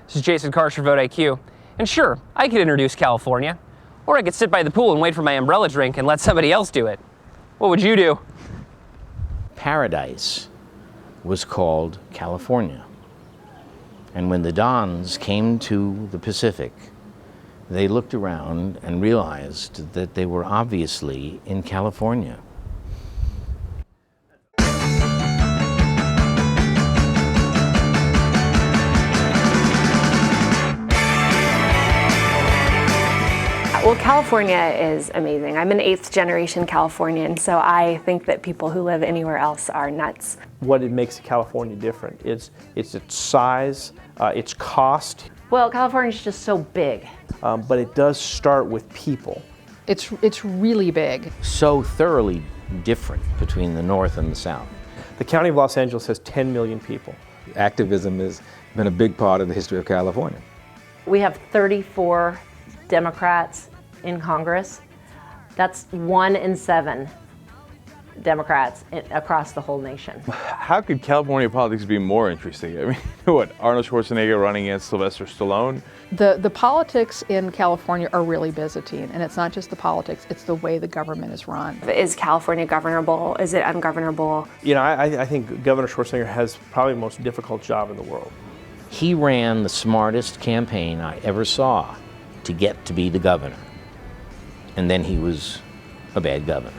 This is Jason Karsh for Vote IQ. And sure, I could introduce California. Or I could sit by the pool and wait for my umbrella drink and let somebody else do it. What would you do? Paradise was called California. And when the Dons came to the Pacific, they looked around and realized that they were obviously in California. Well, California is amazing. I'm an 8th generation Californian, so I think that people who live anywhere else are nuts. What makes California different is its size, its cost. Well, California's just so big. But it does start with people. It's really big. So thoroughly different between the North and the South. The County of Los Angeles has 10 million people. Activism has been a big part of the history of California. We have 34 Democrats in Congress. That's 1 in 7 Democrats across the whole nation. How could California politics be more interesting? I mean, what, Arnold Schwarzenegger running against Sylvester Stallone? The politics in California are really Byzantine, and it's not just the politics, it's the way the government is run. Is California governable? Is it ungovernable? You know, I think Governor Schwarzenegger has probably the most difficult job in the world. He ran the smartest campaign I ever saw to get to be the governor. And then he was a bad governor.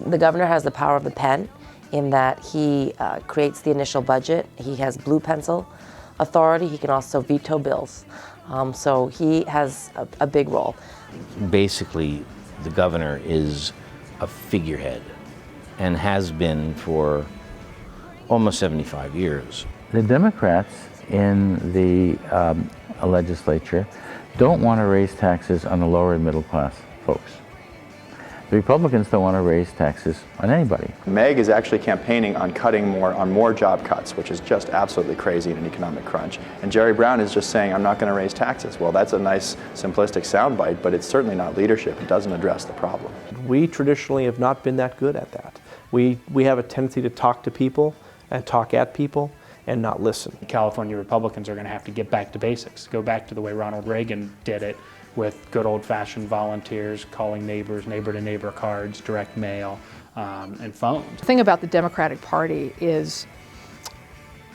The governor has the power of the pen in that he creates the initial budget. He has blue pencil authority. He can also veto bills. So he has a big role. Basically, the governor is a figurehead and has been for almost 75 years. The Democrats in the legislature don't want to raise taxes on the lower and middle class folks. The Republicans don't want to raise taxes on anybody. Meg is actually campaigning on cutting more job cuts, which is just absolutely crazy in an economic crunch. And Jerry Brown is just saying, I'm not going to raise taxes. Well, that's a nice, simplistic soundbite, but it's certainly not leadership. It doesn't address the problem. We traditionally have not been that good at that. We have a tendency to talk to people and talk at people and not listen. California Republicans are going to have to get back to basics, go back to the way Ronald Reagan did it, with good old-fashioned volunteers, calling neighbors, neighbor-to-neighbor cards, direct mail, and phones. The thing about the Democratic Party is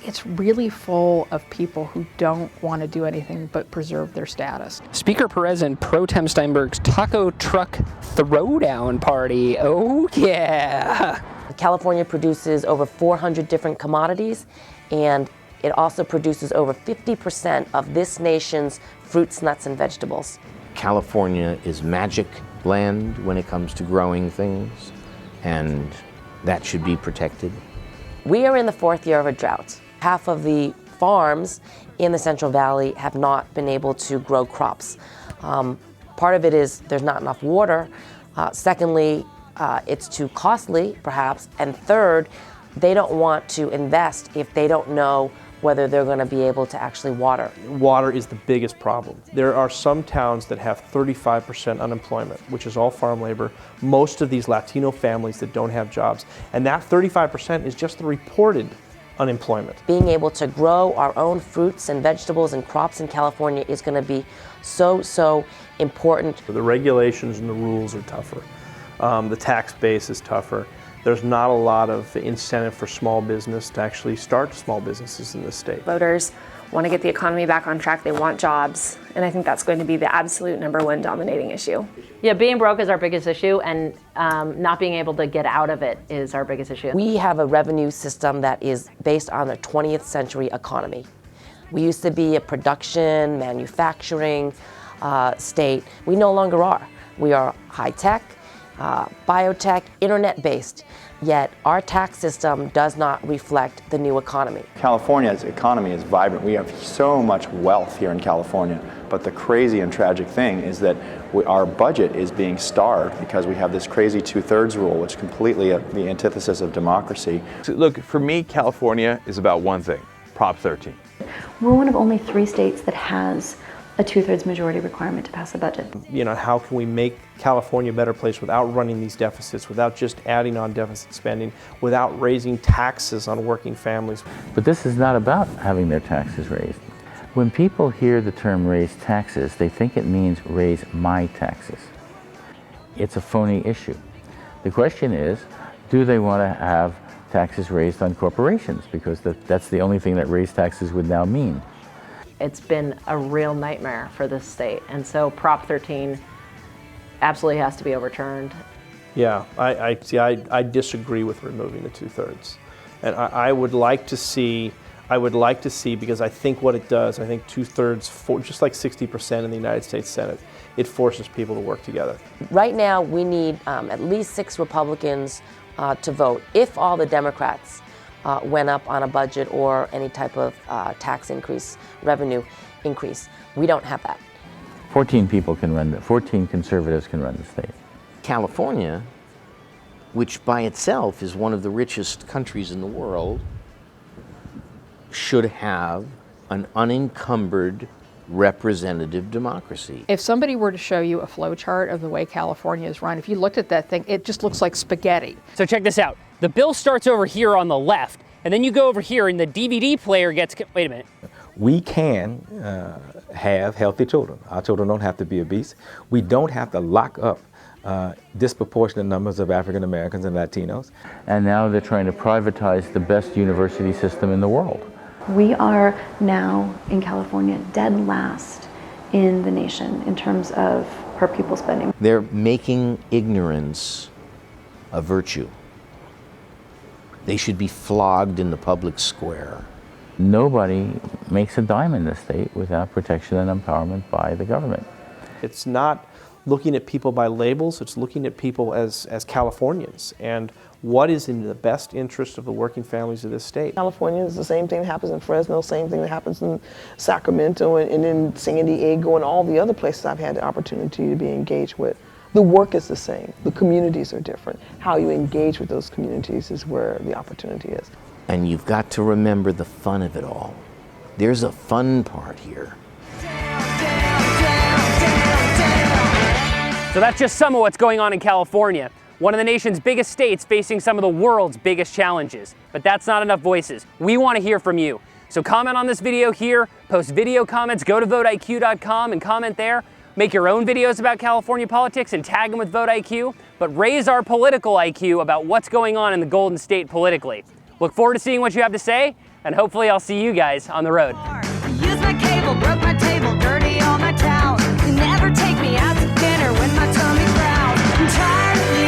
it's really full of people who don't want to do anything but preserve their status. Speaker Perez and Pro Tem Steinberg's taco truck throwdown party. Oh yeah! California produces over 400 different commodities, and it also produces over 50% of this nation's fruits, nuts, and vegetables. California is magic land when it comes to growing things, and that should be protected. We are in the 4th year of a drought. Half of the farms in the Central Valley have not been able to grow crops. Part of it is there's not enough water. Secondly, it's too costly, perhaps. And third, they don't want to invest if they don't know whether they're going to be able to actually water. Water is the biggest problem. There are some towns that have 35% unemployment, which is all farm labor, most of these Latino families that don't have jobs. And that 35% is just the reported unemployment. Being able to grow our own fruits and vegetables and crops in California is going to be so important. The regulations and the rules are tougher. The tax base is tougher. There's not a lot of incentive for small business to actually start small businesses in this state. Voters want to get the economy back on track. They want jobs. And I think that's going to be the absolute #1 dominating issue. Yeah, being broke is our biggest issue, and not being able to get out of it is our biggest issue. We have a revenue system that is based on the 20th century economy. We used to be a production, manufacturing state. We no longer are. We are high-tech, biotech, internet-based, yet our tax system does not reflect the new economy. California's economy is vibrant. We have so much wealth here in California, but the crazy and tragic thing is that our budget is being starved because we have this crazy 2/3 rule, which is completely the antithesis of democracy. So look, for me, California is about one thing, Prop 13. We're one of only 3 states that has a 2/3 majority requirement to pass a budget. You know, how can we make California a better place without running these deficits, without just adding on deficit spending, without raising taxes on working families? But this is not about having their taxes raised. When people hear the term raise taxes, they think it means raise my taxes. It's a phony issue. The question is, do they want to have taxes raised on corporations? Because that's the only thing that raised taxes would now mean. It's been a real nightmare for this state, and so Prop 13 absolutely has to be overturned. Yeah, I disagree with removing the 2/3, and I would like to see. Because I think what it does, I think 2/3, just like 60% in the United States Senate, it forces people to work together. Right now, we need at least 6 Republicans to vote. If all the Democrats went up on a budget or any type of tax increase, revenue increase, we don't have that. 14 conservatives can run the state. California, which by itself is one of the richest countries in the world, should have an unencumbered representative democracy. If somebody were to show you a flow chart of the way California is run, if you looked at that thing, it just looks like spaghetti. So check this out. The bill starts over here on the left, and then you go over here and the DVD player gets, wait a minute. We can have healthy children. Our children don't have to be obese. We don't have to lock up disproportionate numbers of African Americans and Latinos. And now they're trying to privatize the best university system in the world. We are now in California dead last in the nation in terms of per pupil spending. They're making ignorance a virtue. They should be flogged in the public square. Nobody makes a dime in this state without protection and empowerment by the government. It's not looking at people by labels, it's looking at people as Californians and what is in the best interest of the working families of this state. California is the same thing that happens in Fresno, same thing that happens in Sacramento and in San Diego and all the other places I've had the opportunity to be engaged with. The work is the same, the communities are different. How you engage with those communities is where the opportunity is. And you've got to remember the fun of it all. There's a fun part here. So that's just some of what's going on in California, one of the nation's biggest states facing some of the world's biggest challenges. But that's not enough voices. We want to hear from you. So comment on this video here, post video comments, go to voteiq.com and comment there. Make your own videos about California politics and tag them with VoteIQ, but raise our political IQ about what's going on in the Golden State politically. Look forward to seeing what you have to say, and hopefully I'll see you guys on the road. Use my cable, broke my table, dirty all my towels. You never take me out to dinner when my tummy growls. I'm tired of you.